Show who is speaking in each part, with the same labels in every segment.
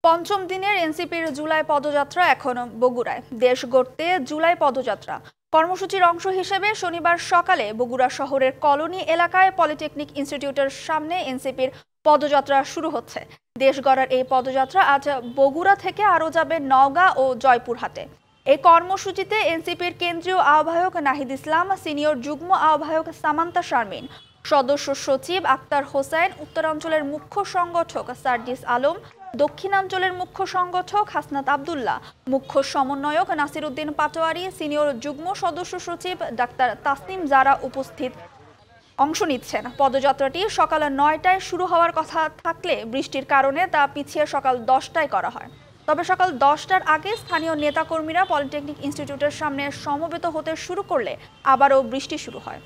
Speaker 1: পঞ্চম দিনের এনসিপির জুলাই পদযাত্রা এখন বগুড়ায়। দেশ গড়তে জুলাই পদযাত্রা কর্মসূচির অংশ হিসেবে শনিবার সকালে বগুড়া শহরের কলোনি এলাকায় পলিটেকনিক ইনস্টিটিউটের সামনে এনসিপির পদযাত্রা শুরু হচ্ছে। দেশ গড়ার এই পদযাত্রা আজ বগুড়া থেকে আরও যাবে নওগাঁ ও জয়পুরহাটে। এই কর্মসূচিতে এনসিপির কেন্দ্রীয় আহ্বায়ক নাহিদ ইসলাম, সিনিয়র যুগ্ম আহ্বায়ক সামান্তা শারমিন, সদস্য সচিব আক্তার হোসেন, উত্তরাঞ্চলের মুখ্য সংগঠক সার্জিস আলম, দক্ষিণাঞ্চলের মুখ্য সংগঠক হাসনাত আবদুল্লাহ, মুখ্য সমন্বয়ক নাসির উদ্দিন পাটোয়ারি, সিনিয়র যুগ্ম সদস্য সচিব ডাক্তার তাসনিম জারা অংশ নিচ্ছেন। পদযাত্রাটি সকাল ৯টায় শুরু হওয়ার কথা থাকলে বৃষ্টির কারণে তা পিছিয়ে সকাল 10টায় করা হয়। তবে সকাল 10টার আগে স্থানীয় নেতাকর্মীরা পলিটেকনিক ইনস্টিটিউটের সামনে সমবেত হতে শুরু করলে আবারও বৃষ্টি শুরু হয়।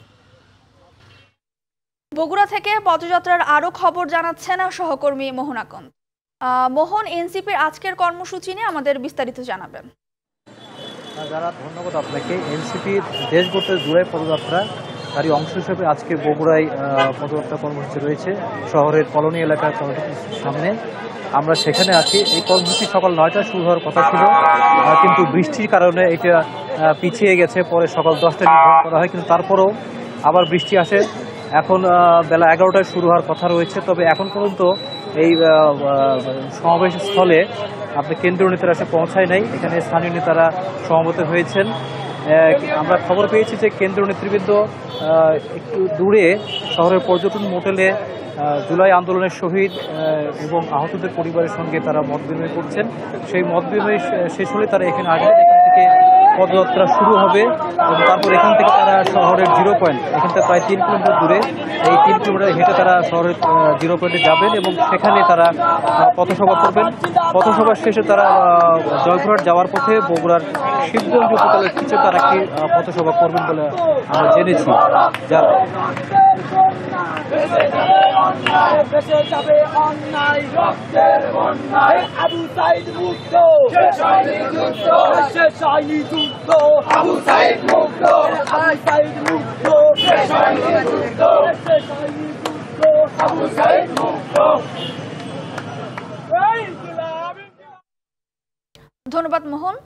Speaker 1: বগুড়া থেকে পদযাত্রার আরও খবর জানাচ্ছেন সহকর্মী মোহন আকন্দ। মোহন, এনসিপির আজকের কর্মসূচি নিয়ে আমাদের বিস্তারিত জানাবেন।
Speaker 2: ধন্যবাদ আপনাকে। এনসিপির দেশ গড়তে জুলাই পদযাত্রা তারই অংশ হিসেবে আজকে বগুড়ায় পদযাত্রা কর্মসূচি রয়েছে শহরের কলোনি এলাকার সামনে। আমরা সেখানে আছি। এই কর্মসূচি সকাল ৯টায় শুরু হওয়ার কথা ছিল, কিন্তু বৃষ্টির কারণে এটা পিছিয়ে গেছে। পরে সকাল 10টায় নির্ধারণ করা হয়, কিন্তু তারপরেও আবার বৃষ্টি আসে। এখন বেলা 11টায় শুরু হওয়ার কথা রয়েছে। তবে এখন পর্যন্ত এই সমাবেশ স্থলে আপনার কেন্দ্রীয় নেতারা এসে পৌঁছায় নাই। এখানে স্থানীয় নেতারা সমবেত হয়েছেন। আমরা খবর পেয়েছি যে কেন্দ্রীয় নেতৃবৃন্দ একটু দূরে শহরের পর্যটন মোটেলে জুলাই আন্দোলনের শহীদ এবং আহতদের পরিবারের সঙ্গে তারা মত বিনিময় করছেন। সেই মত বিনিময় শেষ হলে তারা এখানে আসবেন। এখান থেকে পদযাত্রা শুরু হবে এবং তারপর এখান থেকে তারা শহরের জিরো পয়েন্ট, এখান থেকে প্রায় 3 কিলোমিটার দূরে, এই 3 কিলোমিটার হেঁটে তারা শহরের জিরো পয়েন্টে যাবেন এবং সেখানে তারা পথসভা করবেন। পথসভা শেষে তারা জয়পুরহাট যাওয়ার পথে বগুড়ার শিবগঞ্জ উপজেলার কিছু তারা একটি পথসভা করবেন বলে আমরা জেনেছি। যারা
Speaker 1: ধন্যবাদ মোহন।